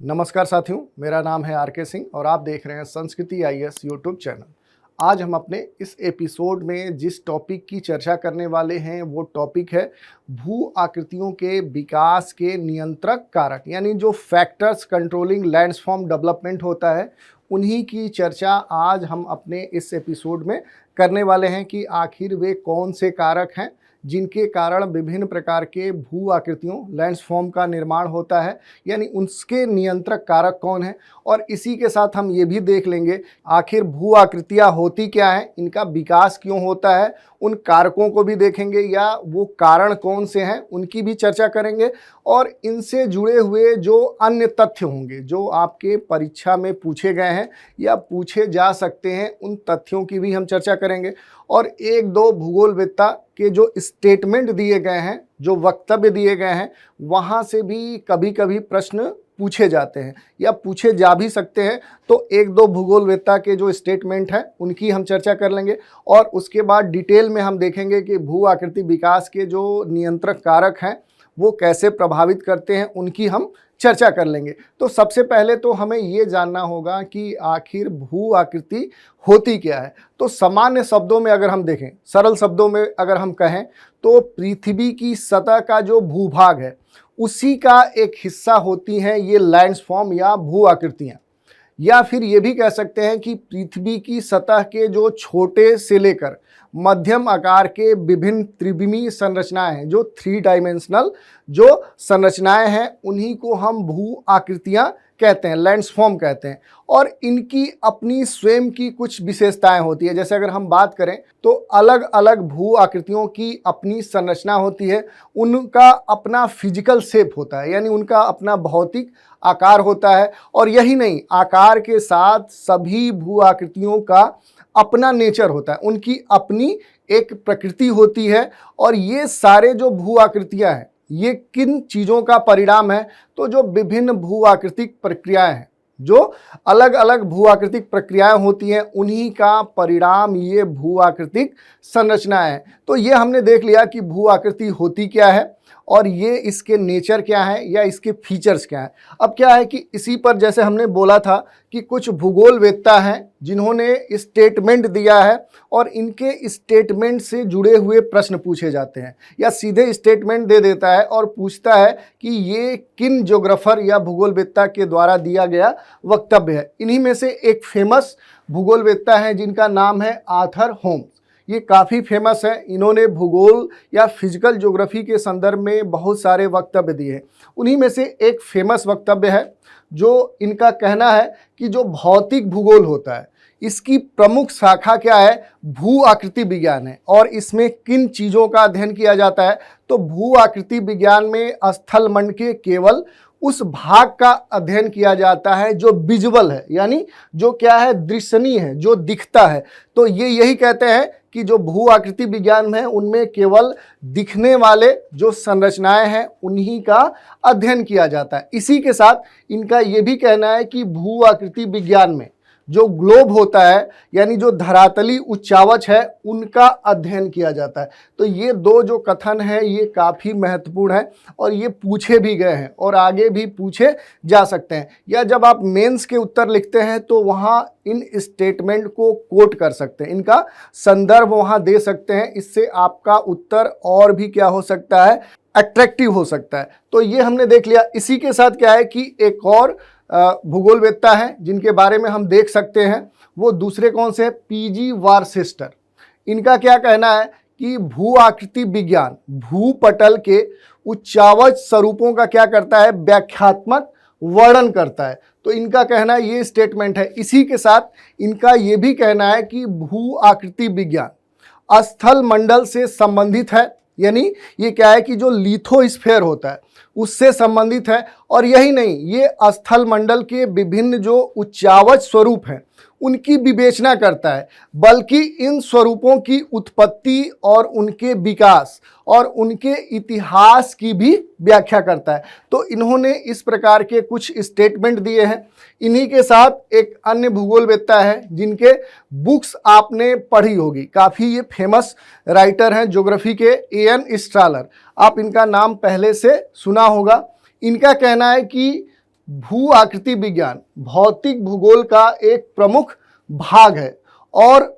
नमस्कार साथियों, मेरा नाम है आर के सिंह और आप देख रहे हैं संस्कृति आईएएस यूट्यूब चैनल। आज हम अपने इस एपिसोड में जिस टॉपिक की चर्चा करने वाले हैं वो टॉपिक है भू आकृतियों के विकास के नियंत्रक कारक, यानी जो फैक्टर्स कंट्रोलिंग लैंडफॉर्म डेवलपमेंट होता है उन्हीं की चर्चा आज हम अपने इस एपिसोड में करने वाले हैं कि आखिर वे कौन से कारक हैं जिनके कारण विभिन्न प्रकार के भू आकृतियों लैंडफॉर्म का निर्माण होता है, यानी उसके नियंत्रक कारक कौन है। और इसी के साथ हम ये भी देख लेंगे आखिर भू आकृतियाँ होती क्या हैं, इनका विकास क्यों होता है, उन कारकों को भी देखेंगे या वो कारण कौन से हैं उनकी भी चर्चा करेंगे। और इनसे जुड़े हुए जो अन्य तथ्य होंगे जो आपके परीक्षा में पूछे गए हैं या पूछे जा सकते हैं उन तथ्यों की भी हम चर्चा करेंगे। और एक दो भूगोलवेत्ता के जो स्टेटमेंट दिए गए हैं, जो वक्तव्य दिए गए हैं, वहाँ से भी कभी कभी प्रश्न पूछे जाते हैं या पूछे जा भी सकते हैं। तो एक दो भूगोलवेत्ता के जो स्टेटमेंट हैं उनकी हम चर्चा कर लेंगे और उसके बाद डिटेल में हम देखेंगे कि भू आकृति विकास के जो नियंत्रक कारक हैं वो कैसे प्रभावित करते हैं, उनकी हम चर्चा कर लेंगे। तो सबसे पहले तो हमें ये जानना होगा कि आखिर भू आकृति होती क्या है। तो सामान्य शब्दों में अगर हम देखें, सरल शब्दों में अगर हम कहें तो पृथ्वी की सतह का जो भूभाग है उसी का एक हिस्सा होती हैं ये लैंडफॉर्म या भू आकृतियाँ। या फिर ये भी कह सकते हैं कि पृथ्वी की सतह के जो छोटे से लेकर मध्यम आकार के विभिन्न त्रिविमीय संरचनाएं हैं, जो 3 डायमेंशनल जो संरचनाएं हैं उन्हीं को हम भू आकृतियां कहते हैं, लैंडफॉर्म कहते हैं। और इनकी अपनी स्वयं की कुछ विशेषताएं होती है। जैसे अगर हम बात करें तो अलग अलग भू आकृतियों की अपनी संरचना होती है, उनका अपना फिजिकल शेप होता है, यानी उनका अपना भौतिक आकार होता है। और यही नहीं, आकार के साथ सभी भू आकृतियों का अपना नेचर होता है, उनकी अपनी एक प्रकृति होती है। और ये सारे जो भू आकृतियां हैं ये किन चीज़ों का परिणाम है, तो जो विभिन्न भू आकृतिक प्रक्रियाएं हैं, जो अलग अलग भू आकृतिक प्रक्रियाएं होती हैं उन्हीं का परिणाम ये भू आकृतिक संरचनाएं हैं। तो ये हमने देख लिया कि भू आकृति होती क्या है और ये इसके नेचर क्या है या इसके फीचर्स क्या हैं। अब क्या है कि इसी पर जैसे हमने बोला था कि कुछ भूगोलवेत्ता हैं जिन्होंने स्टेटमेंट दिया है और इनके स्टेटमेंट से जुड़े हुए प्रश्न पूछे जाते हैं या सीधे स्टेटमेंट दे देता है और पूछता है कि ये किन ज्योग्राफर या भूगोलवेत्ता के द्वारा दिया गया वक्तव्य है। इन्हीं में से एक फेमस भूगोलवेत्ता है जिनका नाम है आर्थर होम्स। ये काफ़ी फेमस है, इन्होंने भूगोल या फिजिकल ज्योग्राफी के संदर्भ में बहुत सारे वक्तव्य दिए हैं। उन्हीं में से एक फेमस वक्तव्य है जो इनका कहना है कि जो भौतिक भूगोल होता है इसकी प्रमुख शाखा क्या है, भू आकृति विज्ञान है। और इसमें किन चीज़ों का अध्ययन किया जाता है, तो भू आकृति विज्ञान में स्थल मंड के केवल उस भाग का अध्ययन किया जाता है जो विजुअल है, यानी जो क्या है, दृश्यनीय है, जो दिखता है। तो ये यही कहते हैं कि जो भू आकृति विज्ञान है उनमें केवल दिखने वाले जो संरचनाएं हैं उन्हीं का अध्ययन किया जाता है। इसी के साथ इनका ये भी कहना है कि भू आकृति विज्ञान में जो ग्लोब होता है, यानी जो धरातली उच्चावच है, उनका अध्ययन किया जाता है। तो ये दो जो कथन है ये काफ़ी महत्वपूर्ण है और ये पूछे भी गए हैं और आगे भी पूछे जा सकते हैं। या जब आप मेंस के उत्तर लिखते हैं तो वहाँ इन स्टेटमेंट को कोट कर सकते हैं, इनका संदर्भ वहाँ दे सकते हैं। इससे आपका उत्तर और भी क्या हो सकता है, अट्रैक्टिव हो सकता है। तो ये हमने देख लिया। इसी के साथ क्या है कि एक और भूगोलवेत्ता हैं जिनके बारे में हम देख सकते हैं, वो दूसरे कौन से हैं, पीजी वार्सेस्टर। इनका क्या कहना है कि भू आकृति विज्ञान भूपटल के उच्चावच स्वरूपों का क्या करता है, व्याख्यात्मक वर्णन करता है। तो इनका कहना ये स्टेटमेंट है। इसी के साथ इनका ये भी कहना है कि भू आकृति विज्ञान स्थल मंडल से संबंधित है, यानी ये क्या है कि जो लिथोस्फीयर होता है उससे संबंधित है। और यही नहीं, ये स्थल मंडल के विभिन्न जो उच्चावच स्वरूप हैं उनकी विवेचना करता है, बल्कि इन स्वरूपों की उत्पत्ति और उनके विकास और उनके इतिहास की भी व्याख्या करता है। तो इन्होंने इस प्रकार के कुछ स्टेटमेंट दिए हैं। इन्हीं के साथ एक अन्य भूगोलवेत्ता है जिनके बुक्स आपने पढ़ी होगी, काफ़ी ये फेमस राइटर हैं ज्योग्राफी के, ए.एन. स्ट्रालर। आप इनका नाम पहले से सुना होगा। इनका कहना है कि भू आकृति विज्ञान भौतिक भूगोल का एक प्रमुख भाग है और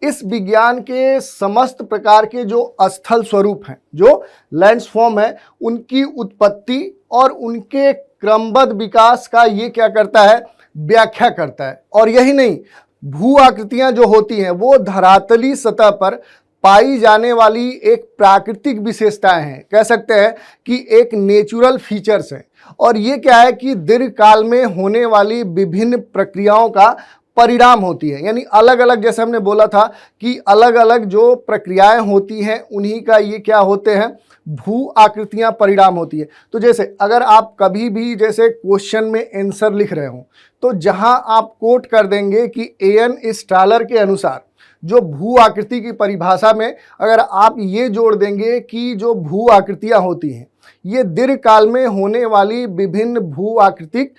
इस विज्ञान के समस्त प्रकार के जो स्थल स्वरूप हैं, जो लैंडफॉर्म है, उनकी उत्पत्ति और उनके क्रमबद्ध विकास का ये क्या करता है, व्याख्या करता है। और यही नहीं, भू आकृतियां जो होती हैं वो धरातली सतह पर पाई जाने वाली एक प्राकृतिक विशेषताएं हैं, कह सकते हैं कि एक नेचुरल फीचर्स हैं। और ये क्या है कि दीर्घकाल में होने वाली विभिन्न प्रक्रियाओं का परिणाम होती है। यानी अलग अलग, जैसे हमने बोला था कि अलग अलग जो प्रक्रियाएं होती हैं उन्हीं का ये क्या होते हैं, भू आकृतियां परिणाम होती है। तो जैसे अगर आप कभी भी जैसे क्वेश्चन में आंसर लिख रहे हो तो जहां आप कोट कर देंगे कि एन स्टालर के अनुसार जो भू आकृति की परिभाषा में अगर आप ये जोड़ देंगे कि जो भू आकृतियां होती हैं ये दीर्घकाल में होने वाली विभिन्न भू आकृतिक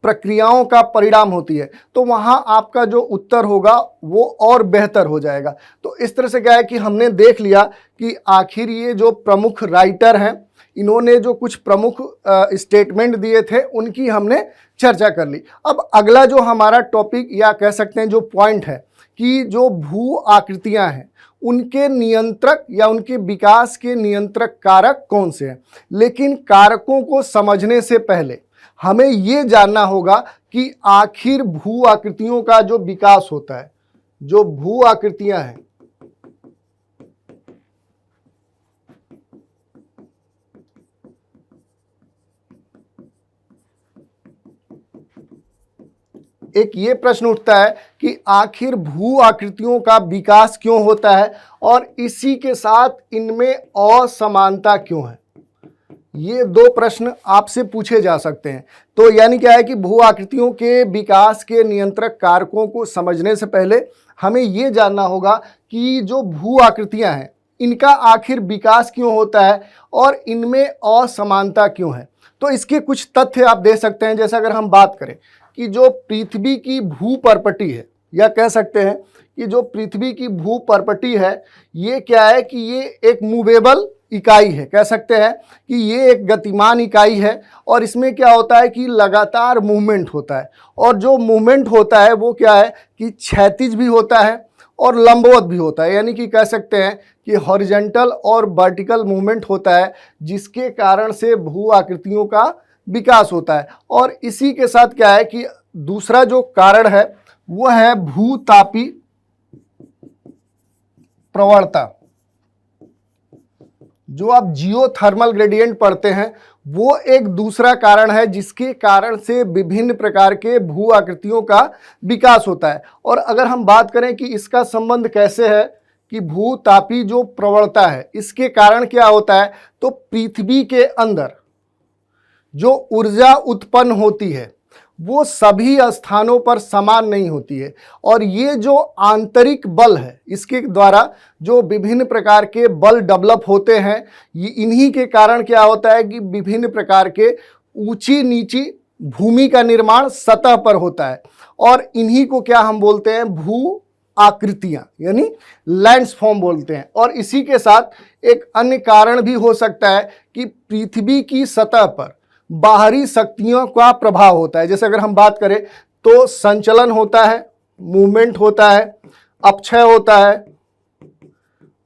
प्रक्रियाओं का परिणाम होती है, तो वहां आपका जो उत्तर होगा वो और बेहतर हो जाएगा। तो इस तरह से क्या है कि हमने देख लिया कि आखिर ये जो प्रमुख राइटर हैं इन्होंने जो कुछ प्रमुख स्टेटमेंट दिए थे उनकी हमने चर्चा कर ली। अब अगला जो हमारा टॉपिक या कह सकते हैं जो पॉइंट है कि जो भू आकृतियां हैं उनके नियंत्रक या उनके विकास के नियंत्रक कारक कौन से हैं। लेकिन कारकों को समझने से पहले हमें ये जानना होगा कि आखिर भू आकृतियों का जो विकास होता है, जो भू आकृतियां हैं, एक ये प्रश्न उठता है कि आखिर भू आकृतियों का विकास क्यों होता है और इसी के साथ इनमें असमानता क्यों है। ये दो प्रश्न आपसे पूछे जा सकते हैं। तो यानी क्या है कि भू आकृतियों के विकास के नियंत्रक कारकों को समझने से पहले हमें ये जानना होगा कि जो भू आकृतियां हैं इनका आखिर विकास क्यों होता है और इनमें असमानता क्यों है। तो इसके कुछ तथ्य आप दे सकते हैं। जैसे अगर हम बात करें कि जो पृथ्वी की भू परपटी है, या कह सकते हैं कि जो पृथ्वी की भू परपटी है ये क्या है कि ये एक मूवेबल इकाई है, कह सकते हैं कि ये एक गतिमान इकाई है और इसमें क्या होता है कि लगातार मूवमेंट होता है। और जो मूवमेंट होता है वो क्या है कि क्षैतिज भी होता है और लंबवत भी होता है, यानी कि कह सकते हैं कि हॉरिजॉन्टल और वर्टिकल मूवमेंट होता है, जिसके कारण से भू आकृतियों का विकास होता है। और इसी के साथ क्या है कि दूसरा जो कारण है वो है भूतापी प्रवणता। जो आप जियोथर्मल ग्रेडियंट पढ़ते हैं वो एक दूसरा कारण है जिसके कारण से विभिन्न प्रकार के भू आकृतियों का विकास होता है। और अगर हम बात करें कि इसका संबंध कैसे है कि भूतापी जो प्रवणता है इसके कारण क्या होता है, तो पृथ्वी के अंदर जो ऊर्जा उत्पन्न होती है वो सभी स्थानों पर समान नहीं होती है। और ये जो आंतरिक बल है इसके द्वारा जो विभिन्न प्रकार के बल डेवलप होते हैं, ये इन्हीं के कारण क्या होता है कि विभिन्न प्रकार के ऊंची नीची भूमि का निर्माण सतह पर होता है। और इन्हीं को क्या हम बोलते हैं, भू आकृतियां, यानी लैंडफॉर्म बोलते हैं। और इसी के साथ एक अन्य कारण भी हो सकता है कि पृथ्वी की सतह पर बाहरी शक्तियों का प्रभाव होता है। जैसे अगर हम बात करें तो संचलन होता है, मूवमेंट होता है, अपक्षय होता है,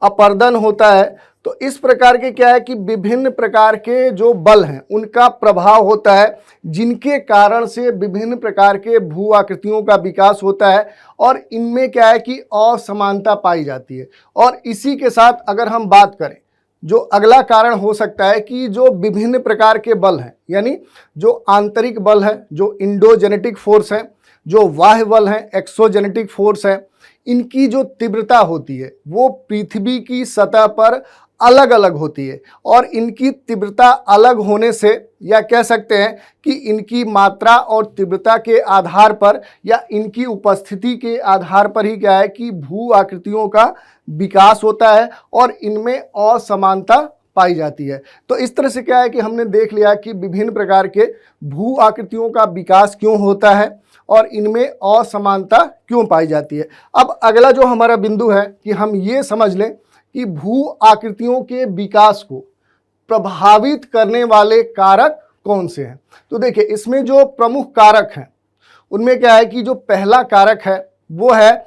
अपर्दन होता है। तो इस प्रकार के क्या है कि विभिन्न प्रकार के जो बल हैं उनका प्रभाव होता है, जिनके कारण से विभिन्न प्रकार के भू आकृतियों का विकास होता है और इनमें क्या है कि असमानता पाई जाती है। और इसी के साथ अगर हम बात करें जो अगला कारण हो सकता है कि जो विभिन्न प्रकार के बल हैं, यानी जो आंतरिक बल है, जो इंडोजेनेटिक फोर्स है, जो बाह्य बल है, एक्सोजेनेटिक फोर्स है, इनकी जो तीव्रता होती है वो पृथ्वी की सतह पर अलग अलग होती है। और इनकी तीव्रता अलग होने से या कह सकते हैं कि इनकी मात्रा और तीव्रता के आधार पर या इनकी उपस्थिति के आधार पर ही क्या है कि भू आकृतियों का विकास होता है और इनमें असमानता पाई जाती है। तो इस तरह से क्या है कि हमने देख लिया कि विभिन्न प्रकार के भू आकृतियों का विकास क्यों होता है और इनमें असमानता क्यों पाई जाती है। अब अगला जो हमारा बिंदु है कि हम ये समझ लें कि भू आकृतियों के विकास को प्रभावित करने वाले कारक कौन से हैं? तो देखिए, इसमें जो प्रमुख कारक हैं उनमें क्या है कि जो पहला कारक है वो है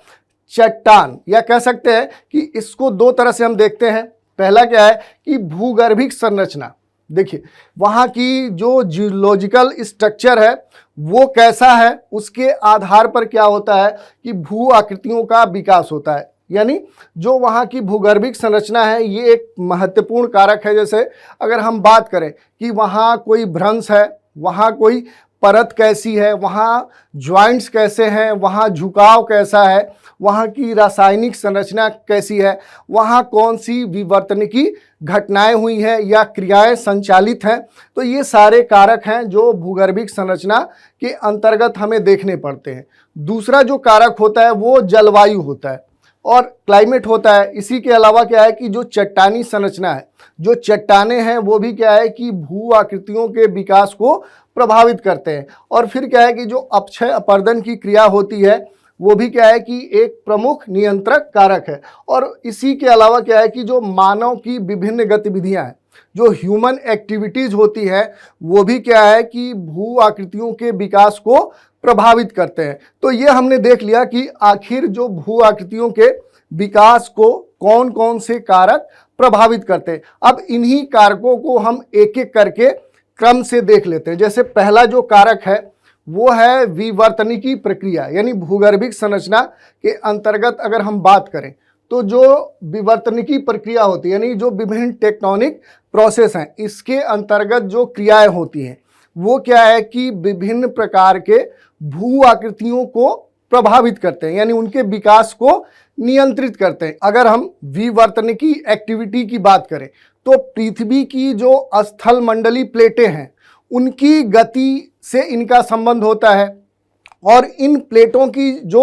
चट्टान, या कह सकते हैं कि इसको दो तरह से हम देखते हैं। पहला क्या है कि भूगर्भिक संरचना। देखिए, वहाँ की जो जियोलॉजिकल स्ट्रक्चर है वो कैसा है, उसके आधार पर क्या होता है कि भू आकृतियों का विकास होता है। यानी जो वहाँ की भूगर्भिक संरचना है ये एक महत्वपूर्ण कारक है। जैसे अगर हम बात करें कि वहाँ कोई भ्रंश है, वहाँ कोई परत कैसी है, वहाँ ज्वाइंट्स कैसे हैं, वहाँ झुकाव कैसा है, वहाँ की रासायनिक संरचना कैसी है, वहाँ कौन सी विवर्तनिकी घटनाएं हुई हैं या क्रियाएं संचालित हैं, तो ये सारे कारक हैं जो भूगर्भिक संरचना के अंतर्गत हमें देखने पड़ते हैं। दूसरा जो कारक होता है वो जलवायु होता है और क्लाइमेट होता है। इसी के अलावा क्या है कि जो चट्टानी संरचना है, जो चट्टाने हैं वो भी क्या है कि भू आकृतियों के विकास को प्रभावित करते हैं। और फिर क्या है कि जो अपक्षय अपर्दन की क्रिया होती है वो भी क्या है कि एक प्रमुख नियंत्रक कारक है। और इसी के अलावा क्या है कि जो मानव की विभिन्न गतिविधियां हैं, जो ह्यूमन एक्टिविटीज होती है, वो भी क्या है कि भू आकृतियों के विकास को प्रभावित करते हैं। तो ये हमने देख लिया कि आखिर जो भू आकृतियों के विकास को कौन कौन से कारक प्रभावित करते हैं। अब इन्हीं कारकों को हम एक एक करके क्रम से देख लेते हैं। जैसे पहला जो कारक है वो है विवर्तनिकी प्रक्रिया, यानी भूगर्भिक संरचना के अंतर्गत अगर हम बात करें तो जो विवर्तनिकी प्रक्रिया होती है, यानी जो विभिन्न टेक्टोनिक प्रोसेस हैं, इसके अंतर्गत जो क्रियाएं होती हैं वो क्या है कि विभिन्न प्रकार के भू आकृतियों को प्रभावित करते हैं, यानी उनके विकास को नियंत्रित करते हैं। अगर हम विवर्तनिकी एक्टिविटी की बात करें तो पृथ्वी की जो स्थल मंडली प्लेटें हैं उनकी गति से इनका संबंध होता है, और इन प्लेटों की जो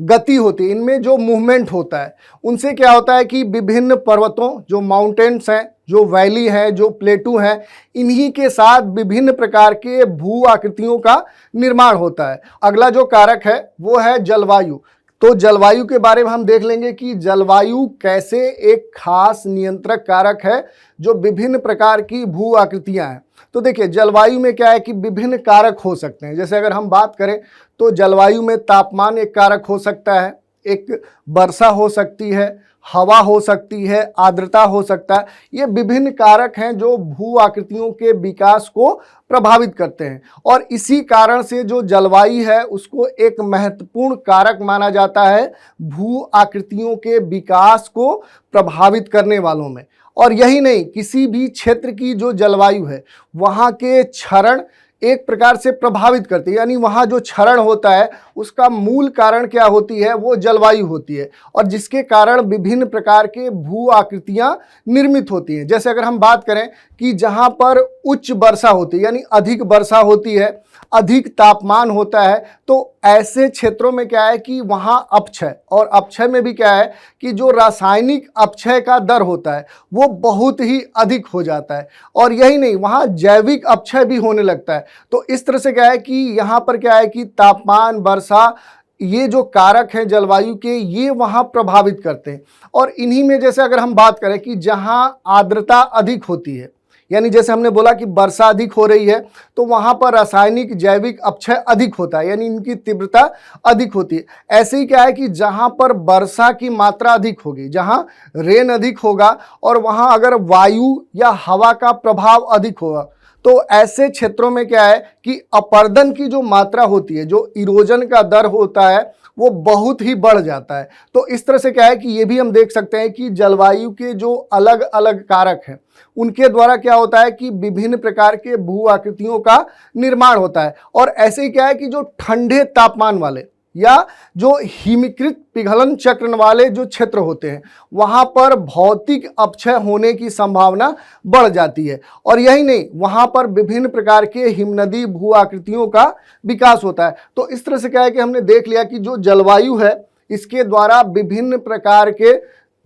गति होती है, इनमें जो मूवमेंट होता है, उनसे क्या होता है कि विभिन्न पर्वतों, जो माउंटेन्स हैं, जो वैली हैं, जो प्लेटू हैं, इन्हीं के साथ विभिन्न प्रकार के भू आकृतियों का निर्माण होता है। अगला जो कारक है वो है जलवायु। तो जलवायु के बारे में हम देख लेंगे कि जलवायु कैसे एक खास नियंत्रक कारक है जो विभिन्न प्रकार की भू आकृतियां हैं। तो देखिए, जलवायु में क्या है कि विभिन्न कारक हो सकते हैं। जैसे अगर हम बात करें तो जलवायु में तापमान एक कारक हो सकता है, एक वर्षा हो सकती है, हवा हो सकती है, आर्द्रता हो सकता है। ये विभिन्न कारक हैं जो भू आकृतियों के विकास को प्रभावित करते हैं। और इसी कारण से जो जलवायु है उसको एक महत्वपूर्ण कारक माना जाता है भू आकृतियों के विकास को प्रभावित करने वालों में। और यही नहीं, किसी भी क्षेत्र की जो जलवायु है वहाँ के क्षरण एक प्रकार से प्रभावित करती है, यानी वहाँ जो क्षरण होता है उसका मूल कारण क्या होती है, वो जलवायु होती है, और जिसके कारण विभिन्न प्रकार के भू आकृतियाँ निर्मित होती हैं। जैसे अगर हम बात करें कि जहाँ पर उच्च वर्षा होती है, यानी अधिक वर्षा होती है, अधिक तापमान होता है, तो ऐसे क्षेत्रों में क्या है कि वहाँ अपक्षय, और अपक्षय में भी क्या है कि जो रासायनिक अपक्षय का दर होता है वो बहुत ही अधिक हो जाता है। और यही नहीं, वहाँ जैविक अपक्षय भी होने लगता है। तो इस तरह से क्या है कि यहाँ पर क्या है कि तापमान, वर्षा, ये जो कारक हैं जलवायु के, ये वहाँ प्रभावित करते हैं। और इन्हीं में जैसे अगर हम बात करें कि जहाँ आर्द्रता अधिक होती है, यानी जैसे हमने बोला कि वर्षा अधिक हो रही है तो वहाँ पर रासायनिक जैविक अपक्षय अधिक होता है, यानी इनकी तीव्रता अधिक होती है। ऐसे ही क्या है कि जहाँ पर वर्षा की मात्रा अधिक होगी, जहाँ रेन अधिक होगा, और वहाँ अगर वायु या हवा का प्रभाव अधिक होगा, तो ऐसे क्षेत्रों में क्या है कि अपर्दन की जो मात्रा होती है, जो इरोजन का दर होता है, वो बहुत ही बढ़ जाता है। तो इस तरह से क्या है कि ये भी हम देख सकते हैं कि जलवायु के जो अलग अलग कारक हैं उनके द्वारा क्या होता है कि विभिन्न प्रकार के भू आकृतियों का निर्माण होता है। और ऐसे ही क्या है कि जो ठंडे तापमान वाले या जो हिमीकृत पिघलन चक्र वाले जो क्षेत्र होते हैं वहाँ पर भौतिक अपक्षय होने की संभावना बढ़ जाती है। और यही नहीं, वहाँ पर विभिन्न प्रकार के हिमनदी भू आकृतियों का विकास होता है। तो इस तरह से क्या है कि हमने देख लिया कि जो जलवायु है इसके द्वारा विभिन्न प्रकार के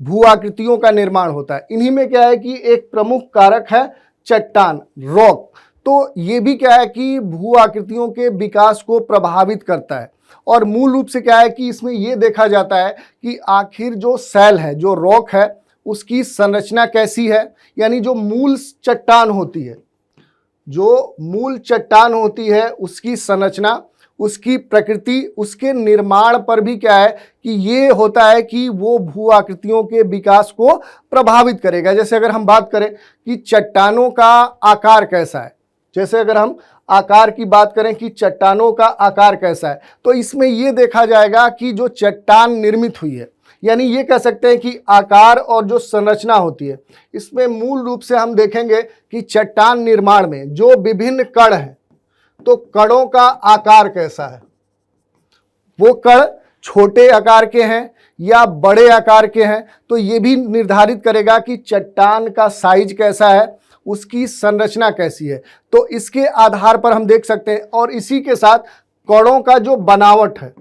भू आकृतियों का निर्माण होता है। इन्हीं में क्या है कि एक प्रमुख कारक है चट्टान, रॉक। तो ये भी क्या है कि भू आकृतियों के विकास को प्रभावित करता है। और मूल रूप से क्या है कि इसमें यह देखा जाता है कि आखिर जो सेल है, जो रॉक है, उसकी संरचना कैसी है, यानी जो मूल चट्टान होती है, जो मूल चट्टान होती है उसकी संरचना, उसकी प्रकृति, उसके निर्माण पर भी क्या है कि ये होता है कि वो भू आकृतियों के विकास को प्रभावित करेगा। जैसे अगर हम बात करें कि चट्टानों का आकार कैसा है, जैसे अगर हम आकार की बात करें कि चट्टानों का आकार कैसा है, तो इसमें ये देखा जाएगा कि जो चट्टान निर्मित हुई है, यानी ये कह सकते हैं कि आकार और जो संरचना होती है, इसमें मूल रूप से हम देखेंगे कि चट्टान निर्माण में जो विभिन्न कण हैं, तो कणों का आकार कैसा है, वो कण छोटे आकार के हैं या बड़े आकार के हैं, तो ये भी निर्धारित करेगा कि चट्टान का साइज कैसा है, उसकी संरचना कैसी है। तो इसके आधार पर हम देख सकते हैं। और इसी के साथ कणों का जो बनावट है,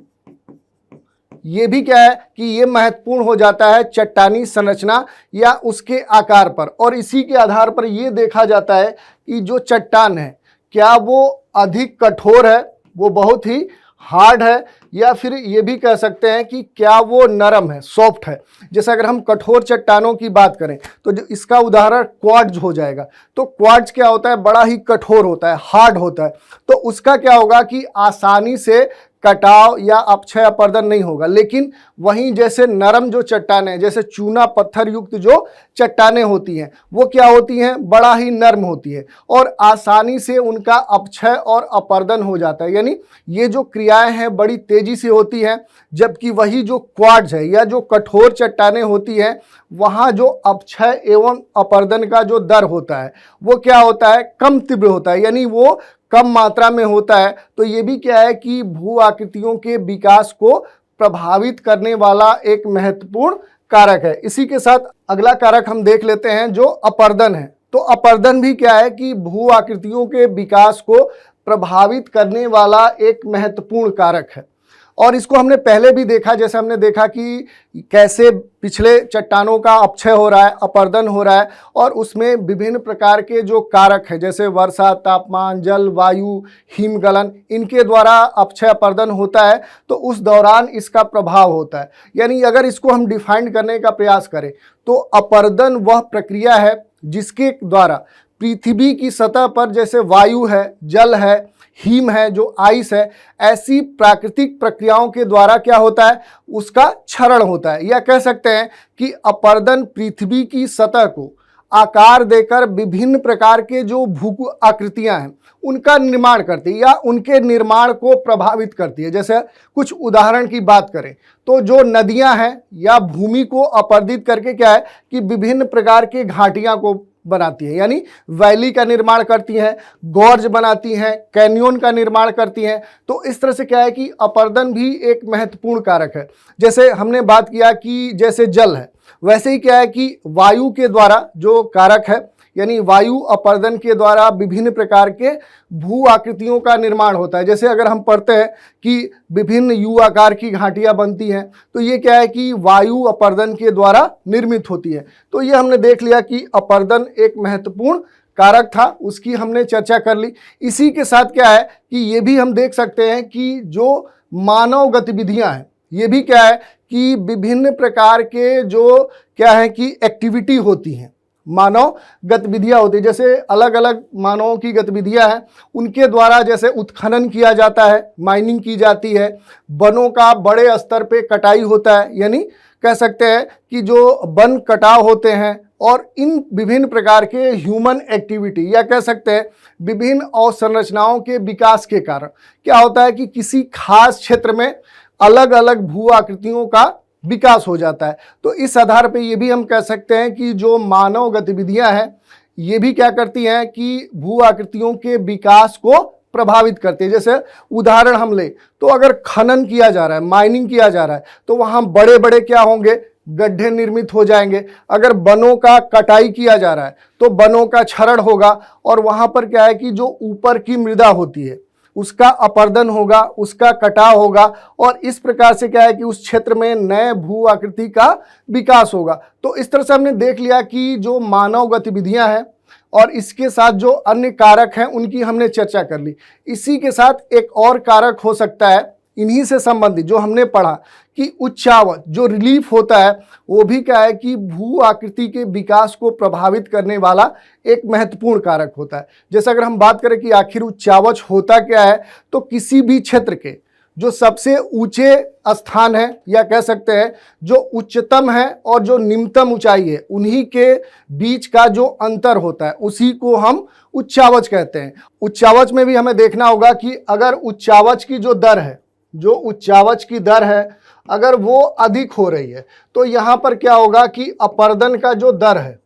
ये भी क्या है कि ये महत्वपूर्ण हो जाता है चट्टानी संरचना या उसके आकार पर। और इसी के आधार पर ये देखा जाता है कि जो चट्टान है क्या वो अधिक कठोर है, वो बहुत ही हार्ड है, या फिर ये भी कह सकते हैं कि क्या वो नरम है, सॉफ्ट है। जैसे अगर हम कठोर चट्टानों की बात करें तो जो इसका उदाहरण क्वार्ट्ज हो जाएगा। तो क्वार्ट्ज क्या होता है, बड़ा ही कठोर होता है, हार्ड होता है। तो उसका क्या होगा कि आसानी से कटाव या अपक्षय अपर्दन नहीं होगा। लेकिन वहीं जैसे नरम जो चट्टानें, जैसे चूना पत्थर युक्त जो चट्टानें होती हैं, वो क्या होती हैं, बड़ा ही नर्म होती है और आसानी से उनका अपक्षय और अपर्दन हो जाता है। यानी ये जो क्रियाएं हैं बड़ी तेजी से होती हैं, जबकि वही जो क्वार्ट्ज है या जो कठोर चट्टानें होती हैं, वहाँ जो अपक्षय एवं अपर्दन का जो दर होता है वो क्या होता है, कम तीव्र होता है, यानी वो कम मात्रा में होता है। तो ये भी क्या है कि भू आकृतियों के विकास को प्रभावित करने वाला एक महत्वपूर्ण कारक है। इसी के साथ अगला कारक हम देख लेते हैं जो अपर्दन है। तो अपर्दन भी क्या है कि भू आकृतियों के विकास को प्रभावित करने वाला एक महत्वपूर्ण कारक है। और इसको हमने पहले भी देखा, जैसे हमने देखा कि कैसे पिछले चट्टानों का अपक्षय हो रहा है, अपर्दन हो रहा है, और उसमें विभिन्न प्रकार के जो कारक हैं जैसे वर्षा, तापमान, जल, वायु, हिमगलन, इनके द्वारा अपक्षय अपर्दन होता है। तो उस दौरान इसका प्रभाव होता है। यानी अगर इसको हम डिफाइन करने का प्रयास करें तो अपर्दन वह प्रक्रिया है जिसके द्वारा पृथ्वी की सतह पर जैसे वायु है, जल है, हिम है, जो आइस है, ऐसी प्राकृतिक प्रक्रियाओं के द्वारा क्या होता है, उसका क्षरण होता है। या कह सकते हैं कि अपर्दन पृथ्वी की सतह को आकार देकर विभिन्न प्रकार के जो भू आकृतियां हैं उनका निर्माण करती है या उनके निर्माण को प्रभावित करती है। जैसे कुछ उदाहरण की बात करें तो जो नदियां हैं या भूमि को अपर्दित करके क्या है कि विभिन्न प्रकार के घाटियां को बनाती है, यानी वैली का निर्माण करती हैं, गॉर्ज बनाती हैं, कैनियन का निर्माण करती हैं। तो इस तरह से क्या है कि अपर्दन भी एक महत्वपूर्ण कारक है। जैसे हमने बात किया कि जैसे जल है, वैसे ही क्या है कि वायु के द्वारा जो कारक है, यानी वायु अपर्दन के द्वारा विभिन्न प्रकार के भू आकृतियों का निर्माण होता है। जैसे अगर हम पढ़ते हैं कि विभिन्न यू आकार की घाटियां बनती हैं, तो ये क्या है कि वायु अपर्दन के द्वारा निर्मित होती है। तो ये हमने देख लिया कि अपर्दन एक महत्वपूर्ण कारक था, उसकी हमने चर्चा कर ली। इसी के साथ क्या है कि ये भी हम देख सकते हैं कि जो मानव गतिविधियां हैं, ये भी क्या है कि विभिन्न प्रकार के जो क्या है कि एक्टिविटी होती हैं, मानव गतिविधियां होती है। जैसे अलग अलग मानवों की गतिविधियां हैं, उनके द्वारा जैसे उत्खनन किया जाता है, माइनिंग की जाती है, वनों का बड़े स्तर पे कटाई होता है, यानी कह सकते हैं कि जो वन कटाव होते हैं, और इन विभिन्न प्रकार के ह्यूमन एक्टिविटी या कह सकते हैं विभिन्न अवसंरचनाओं के विकास के कारण क्या होता है कि किसी खास क्षेत्र में अलग अलग भू आकृतियों का विकास हो जाता है। तो इस आधार पे ये भी हम कह सकते हैं कि जो मानव गतिविधियां हैं ये भी क्या करती हैं कि भू आकृतियों के विकास को प्रभावित करती है। जैसे उदाहरण हम ले तो अगर खनन किया जा रहा है, माइनिंग किया जा रहा है, तो वहाँ बड़े बड़े क्या होंगे, गड्ढे निर्मित हो जाएंगे। अगर वनों का कटाई किया जा रहा है तो वनों का क्षरण होगा, और वहाँ पर क्या है कि जो ऊपर की मृदा होती है उसका अपर्दन होगा, उसका कटाव होगा, और इस प्रकार से क्या है कि उस क्षेत्र में नए भू आकृति का विकास होगा। तो इस तरह से हमने देख लिया कि जो मानव गतिविधियां हैं और इसके साथ जो अन्य कारक हैं उनकी हमने चर्चा कर ली। इसी के साथ एक और कारक हो सकता है इन्हीं से संबंधित जो हमने पढ़ा कि उच्चावच जो रिलीफ होता है वो भी क्या है कि भू आकृति के विकास को प्रभावित करने वाला एक महत्वपूर्ण कारक होता है। जैसे अगर हम बात करें कि आखिर उच्चावच होता क्या है, तो किसी भी क्षेत्र के जो सबसे ऊंचे स्थान है या कह सकते हैं जो उच्चतम है और जो निम्नतम ऊंचाई है उन्हीं के बीच का जो अंतर होता है उसी को हम उच्चावच कहते हैं। उच्चावच में भी हमें देखना होगा कि अगर उच्चावच की जो दर है, जो उच्चावच की दर है अगर वो अधिक हो रही है तो यहाँ पर क्या होगा कि अपर्दन का जो दर है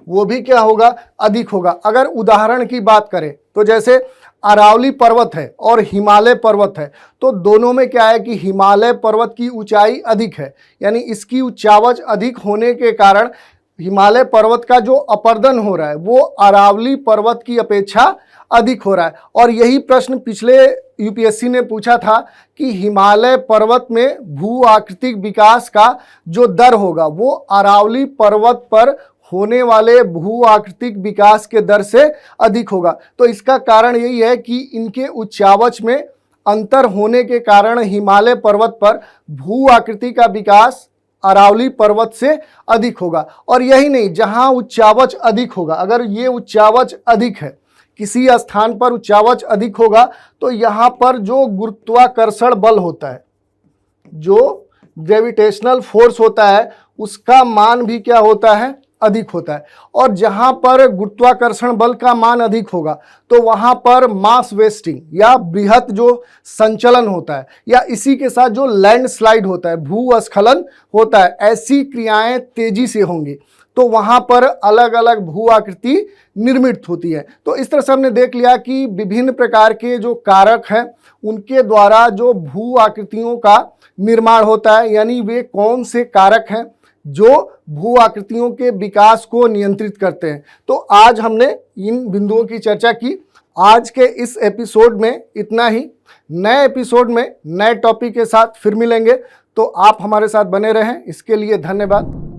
वो भी क्या होगा, अधिक होगा। अगर उदाहरण की बात करें तो जैसे अरावली पर्वत है और हिमालय पर्वत है, तो दोनों में क्या है कि हिमालय पर्वत की ऊंचाई अधिक है, यानी इसकी उच्चावच अधिक होने के कारण हिमालय पर्वत का जो अपर्दन हो रहा है वो अरावली पर्वत की अपेक्षा अधिक हो रहा है। और यही प्रश्न पिछले यूपीएससी ने पूछा था कि हिमालय पर्वत में भू आकृतिक विकास का जो दर होगा वो अरावली पर्वत पर होने वाले भू आकृतिक विकास के दर से अधिक होगा। तो इसका कारण यही है कि इनके उच्चावच में अंतर होने के कारण हिमालय पर्वत पर भू आकृति का विकास अरावली पर्वत से अधिक होगा। और यही नहीं, जहां उच्चावच अधिक होगा, अगर ये उच्चावच अधिक है, किसी स्थान पर उच्चावच अधिक होगा तो यहाँ पर जो गुरुत्वाकर्षण बल होता है, जो ग्रेविटेशनल फोर्स होता है, उसका मान भी क्या होता है, अधिक होता है। और जहां पर गुरुत्वाकर्षण बल का मान अधिक होगा तो वहां पर मास वेस्टिंग या बृहत जो संचलन होता है या इसी के साथ जो लैंडस्लाइड होता है, भूस्खलन होता है, ऐसी क्रियाएं तेजी से होंगी तो वहां पर अलग अलग भू आकृति निर्मित होती है। तो इस तरह से हमने देख लिया कि विभिन्न प्रकार के जो कारक हैं उनके द्वारा जो भू आकृतियों का निर्माण होता है, यानी वे कौन से कारक हैं जो भू आकृतियों के विकास को नियंत्रित करते हैं। तो आज हमने इन बिंदुओं की चर्चा की। आज के इस एपिसोड में इतना ही। नए एपिसोड में नए टॉपिक के साथ फिर मिलेंगे, तो आप हमारे साथ बने रहें। इसके लिए धन्यवाद।